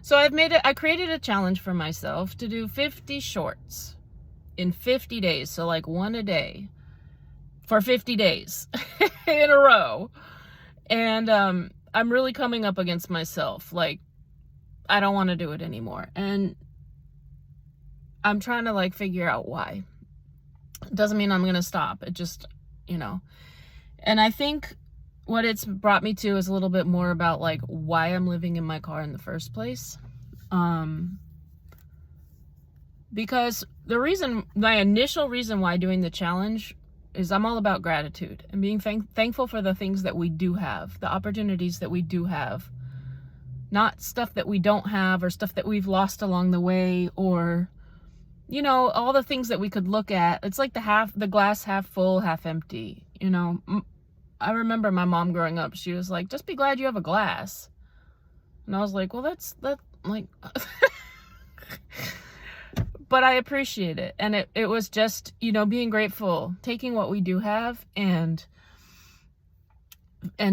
So I created a challenge for myself to do 50 shorts in 50 days. So like one a day for 50 days in a row. And I'm really coming up against myself. Like, I don't want to do it anymore. And I'm trying to like figure out why. It doesn't mean I'm going to stop. It just, and I think what it's brought me to is a little bit more about like why I'm living in my car in the first place. Because my initial reason why doing the challenge is I'm all about gratitude and being thankful for the things that we do have, the opportunities that we do have, not stuff that we don't have or stuff that we've lost along the way, or all the things that we could look at. It's like the glass half full, half empty. I remember my mom growing up, she was like, just be glad you have a glass. And I was like, well, that's like, but I appreciate it. And it was just, being grateful, taking what we do have and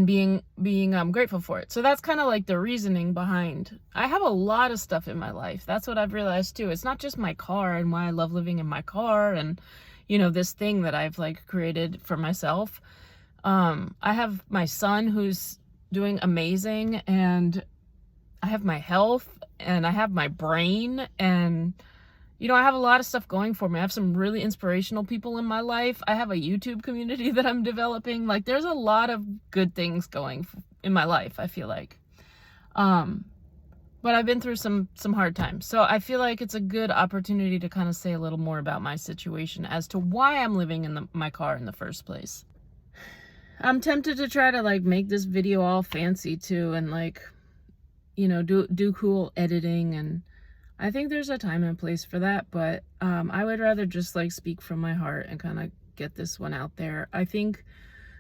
being grateful for it. So that's kind of like the reasoning behind. I have a lot of stuff in my life. That's what I've realized too. It's not just my car and why I love living in my car and, this thing that I've like created for myself. I have my son who's doing amazing, and I have my health, and I have my brain, and I have a lot of stuff going for me. I have some really inspirational people in my life. I have a YouTube community that I'm developing. Like, there's a lot of good things going in my life, I feel like. But I've been through some hard times. So I feel like it's a good opportunity to kind of say a little more about my situation as to why I'm living in my car in the first place. I'm tempted to try to like make this video all fancy too, and like, do cool editing, and I think there's a time and place for that, but I would rather just like speak from my heart and kind of get this one out there. I think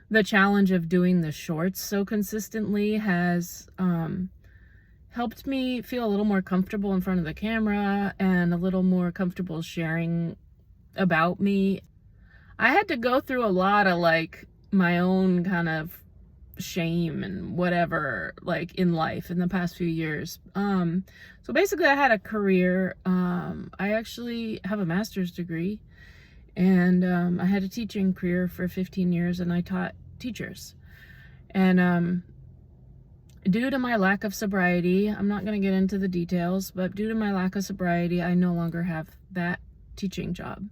the challenge of doing the shorts so consistently has helped me feel a little more comfortable in front of the camera and a little more comfortable sharing about me. I had to go through a lot of like my own kind of shame and whatever, like in life in the past few years. So basically I had a career. I actually have a master's degree, and I had a teaching career for 15 years, and I taught teachers. And due to my lack of sobriety, I'm not going to get into the details, but due to my lack of sobriety, I no longer have that teaching job.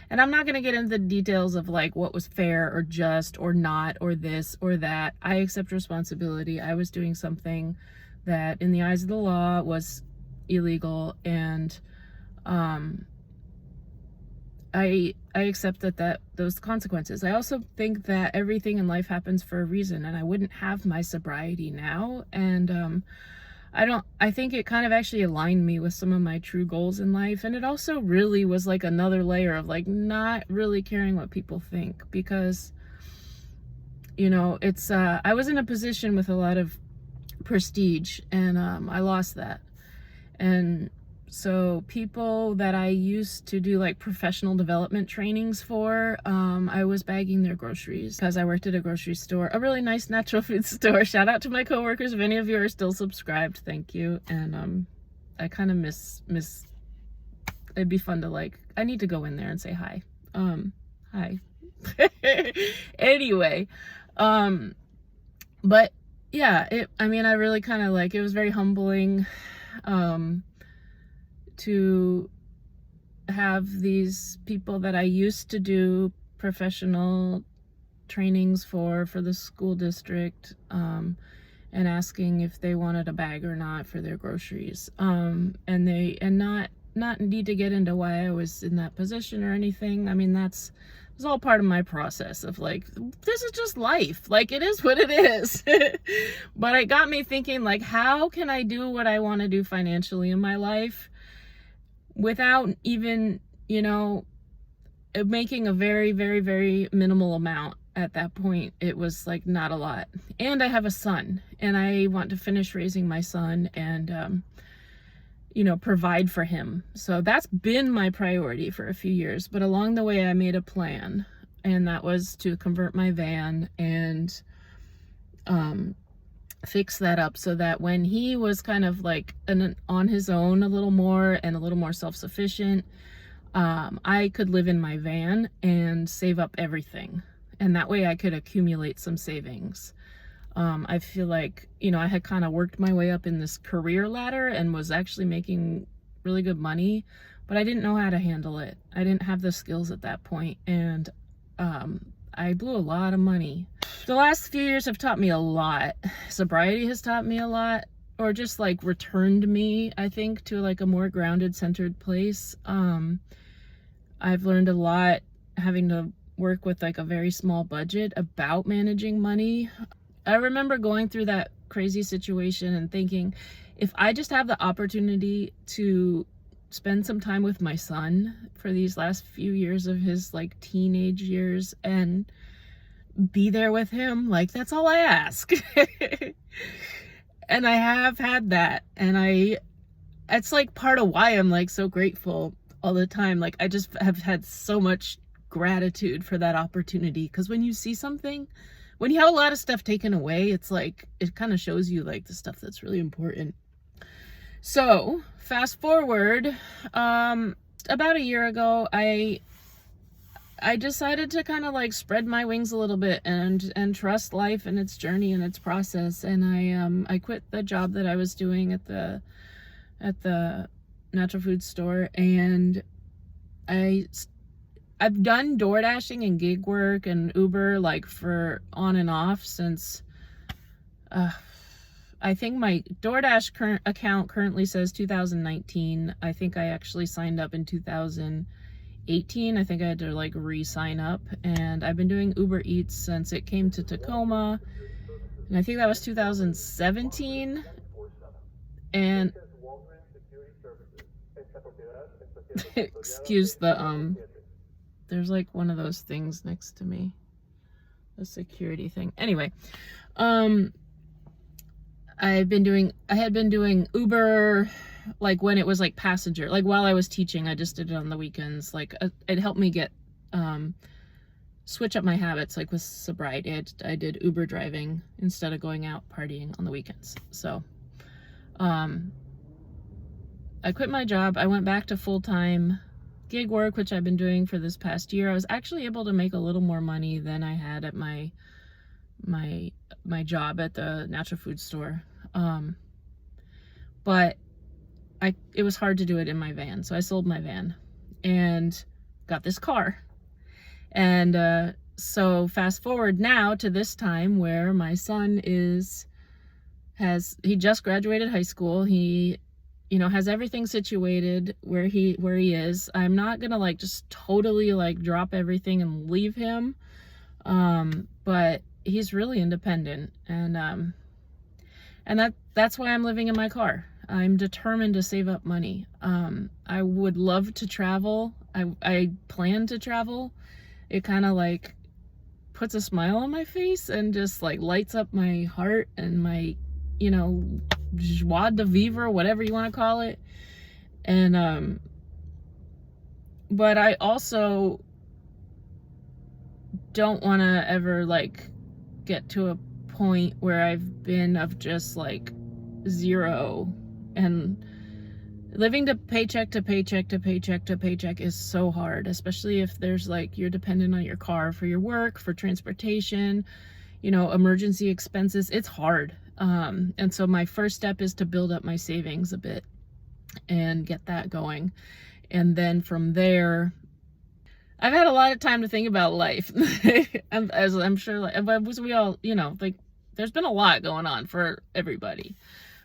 And I'm not going to get into the details of like what was fair or just or not or this or that. I accept responsibility. I was doing something that in the eyes of the law was illegal, and I accept those consequences. I also think that everything in life happens for a reason, and I wouldn't have my sobriety now. And I think it kind of actually aligned me with some of my true goals in life. And it also really was like another layer of like not really caring what people think, because, it's, I was in a position with a lot of prestige, and I lost that. And so people that I used to do like professional development trainings for, I was bagging their groceries because I worked at a grocery store, a really nice natural food store. Shout out to my coworkers. If any of you are still subscribed, thank you. And I kind of miss, it'd be fun to like, I need to go in there and say hi. Hi. Anyway, but yeah, I really kind of like, it was very humbling, to have these people that I used to do professional trainings for the school district, and asking if they wanted a bag or not for their groceries, and not need to get into why I was in that position or anything. It was all part of my process of like, this is just life. Like, it is what it is. But it got me thinking, like, how can I do what I want to do financially in my life without even, making a very, very, very minimal amount. At that point, it was like not a lot. And I have a son, and I want to finish raising my son and, provide for him. So that's been my priority for a few years. But along the way, I made a plan, and that was to convert my van and fix that up so that when he was kind of like on his own a little more and a little more self-sufficient, I could live in my van and save up everything. And that way I could accumulate some savings. I feel like, I had kind of worked my way up in this career ladder and was actually making really good money, but I didn't know how to handle it. I didn't have the skills at that point, and I blew a lot of money. The last few years have taught me a lot. Sobriety has taught me a lot, or just like returned me, I think, to like a more grounded, centered place. I've learned a lot having to work with like a very small budget about managing money. I remember going through that crazy situation and thinking, if I just have the opportunity to spend some time with my son for these last few years of his like teenage years and be there with him, like, that's all I ask. And I have had that, and it's like part of why I'm like so grateful all the time. Like, I just have had so much gratitude for that opportunity, because when you see something, when you have a lot of stuff taken away, it's like, it kind of shows you like the stuff that's really important. So fast forward, about a year ago, I decided to kind of like spread my wings a little bit and trust life and its journey and its process. And I quit the job that I was doing at the natural food store, and I've done door dashing and gig work and Uber like for on and off since I think my DoorDash current account currently says 2019. I think I actually signed up in 2018. I think I had to like re-sign up, and I've been doing Uber Eats since it came to Tacoma, and I think that was 2017. And excuse the there's like one of those things next to me, the security thing. Anyway, I had been doing Uber like when it was like passenger, like while I was teaching. I just did it on the weekends. Like it helped me get switch up my habits, like with sobriety. I did Uber driving instead of going out partying on the weekends. So I quit my job. I went back to full-time gig work, which I've been doing for this past year. I was actually able to make a little more money than I had at my job at the natural food store. But it was hard to do it in my van. So I sold my van and got this car. And so fast forward now to this time where my son he just graduated high school. He, has everything situated where he is. I'm not gonna like just totally like drop everything and leave him. But he's really independent, and that's why I'm living in my car. I'm determined to save up money. I would love to travel. I plan to travel. It kind of like puts a smile on my face and just like lights up my heart and my, joie de vivre, whatever you want to call it. And but I also don't want to ever like get to a point where I've been of just like zero, and living to paycheck to paycheck to paycheck to paycheck is so hard, especially if there's like, you're dependent on your car for your work, for transportation, emergency expenses. It's hard. And so my first step is to build up my savings a bit and get that going. And then from there, I've had a lot of time to think about life. As I'm sure, like, we all, like, there's been a lot going on for everybody.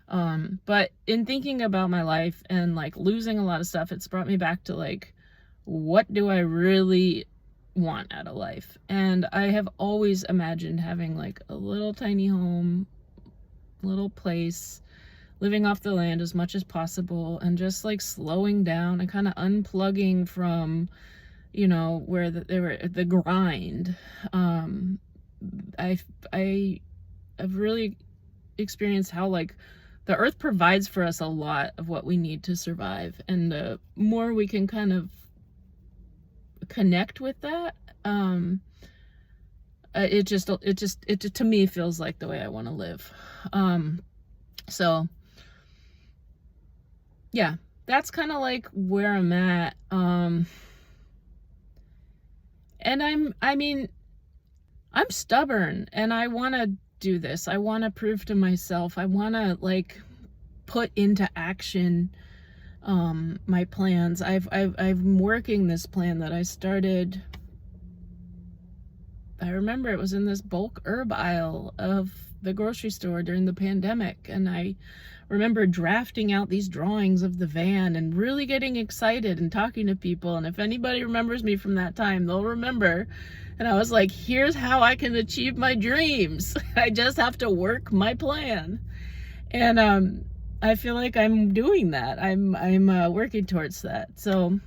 But in thinking about my life and like losing a lot of stuff, it's brought me back to like, what do I really want out of life? And I have always imagined having like a little tiny home, little place, living off the land as much as possible, and just like slowing down and kind of unplugging from, where the grind. I've really experienced how like the earth provides for us a lot of what we need to survive, and the more we can kind of connect with that, it to me feels like the way I want to live. So yeah, that's kind of like where I'm at. And I'm stubborn, and I want to do this. I want to prove to myself. I want to like put into action my plans. I'm working this plan that I started. I remember it was in this bulk herb aisle of the grocery store during the pandemic, and I remember drafting out these drawings of the van and really getting excited and talking to people. And if anybody remembers me from that time, they'll remember. And I was like, here's how I can achieve my dreams. I just have to work my plan. And I feel like I'm doing that. I'm working towards that. So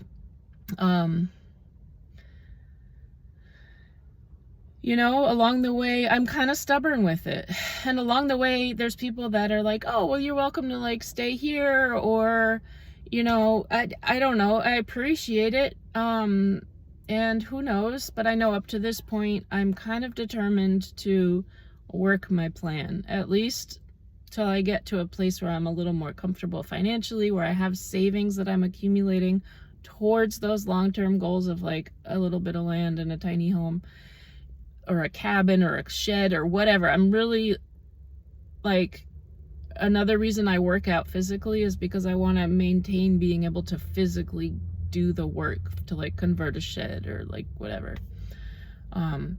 you know, along the way, I'm kind of stubborn with it. And along the way, there's people that are like, oh, well, you're welcome to like stay here, or, you know, I don't know. I appreciate it. And who knows, but I know up to this point, I'm kind of determined to work my plan, at least till I get to a place where I'm a little more comfortable financially, where I have savings that I'm accumulating towards those long-term goals of like a little bit of land and a tiny home, or a cabin or a shed or whatever. I'm really like, another reason I work out physically is because I want to maintain being able to physically do the work to like convert a shed or like whatever.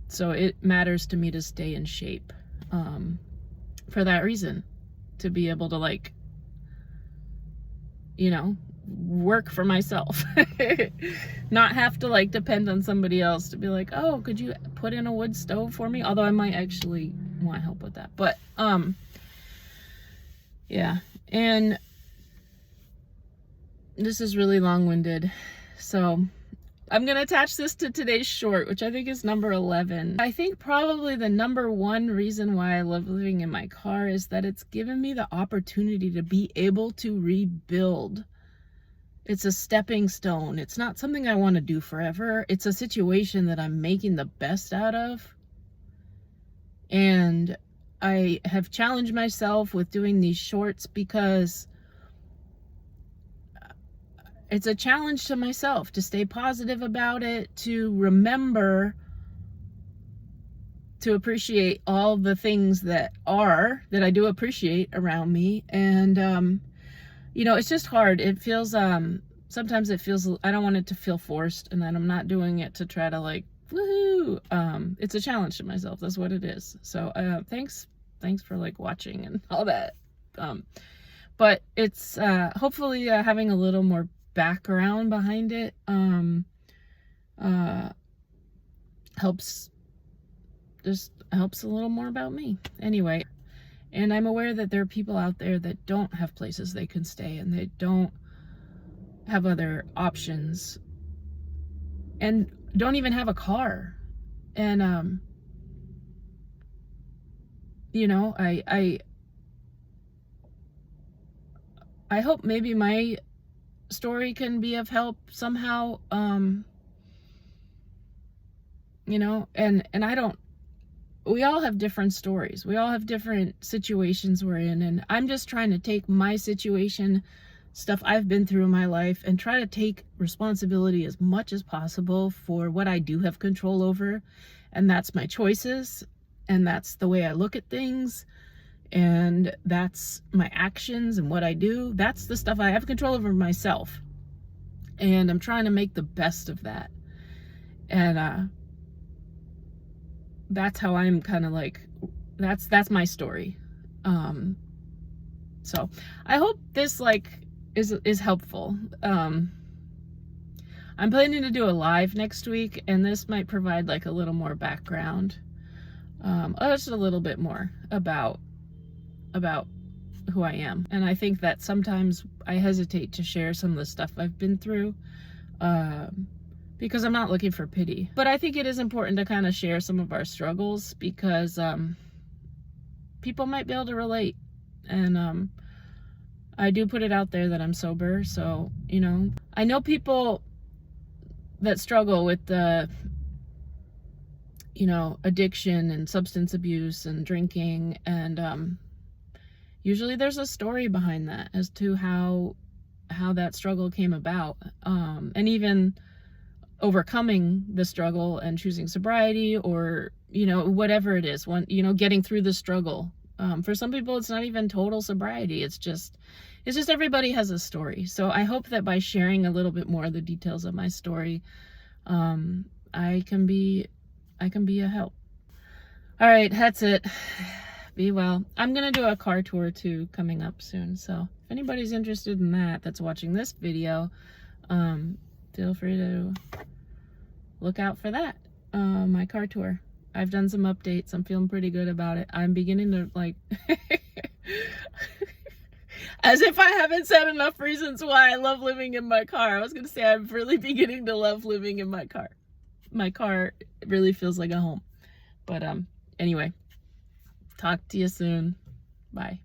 So it matters to me to stay in shape for that reason, to be able to like, you know, work for myself. Not have to like depend on somebody else to be like, oh, could you put in a wood stove for me? Although I might actually want help with that. But yeah. And this is really long-winded, so I'm gonna attach this to today's short, which I think is number 11. I think probably the number one reason why I love living in my car is that it's given me the opportunity to be able to rebuild. It's a stepping stone. It's not something I want to do forever. It's a situation that I'm making the best out of. And I have challenged myself with doing these shorts because it's a challenge to myself to stay positive about it, to remember to appreciate all the things that I do appreciate around me. And you know, it's just hard. It feels, sometimes it feels, I don't want it to feel forced, and that I'm not doing it to try to like, woohoo. It's a challenge to myself. That's what it is. So, thanks for like watching and all that. But it's, hopefully, having a little more background behind it, helps a little more about me. Anyway. And I'm aware that there are people out there that don't have places they can stay, and they don't have other options, and don't even have a car. And you know, I hope maybe my story can be of help somehow. You know, and we all have different stories. We all have different situations we're in. And I'm just trying to take my situation, stuff I've been through in my life, and try to take responsibility as much as possible for what I do have control over. And that's my choices. And that's the way I look at things. And that's my actions and what I do. That's the stuff I have control over myself. And I'm trying to make the best of that. And, that's how I'm kind of like, that's my story. So I hope this like is helpful. I'm planning to do a live next week, and this might provide like a little more background, just a little bit more about who I am. And I think that sometimes I hesitate to share some of the stuff I've been through, because I'm not looking for pity. But I think it is important to kind of share some of our struggles, because people might be able to relate. And I do put it out there that I'm sober, so, you know. I know people that struggle with the you know, addiction and substance abuse and drinking. And usually there's a story behind that as to how that struggle came about. And even overcoming the struggle and choosing sobriety, or, you know, whatever it is, you know, getting through the struggle. For some people, it's not even total sobriety. It's just everybody has a story. So I hope that by sharing a little bit more of the details of my story, I can be a help. All right, that's it. Be well. I'm going to do a car tour too coming up soon. So if anybody's interested in that, that's watching this video, feel free to look out for that. My car tour. I've done some updates. I'm feeling pretty good about it. I'm beginning to like, as if I haven't said enough reasons why I love living in my car. I was going to say I'm really beginning to love living in my car. My car really feels like a home. But anyway, talk to you soon. Bye.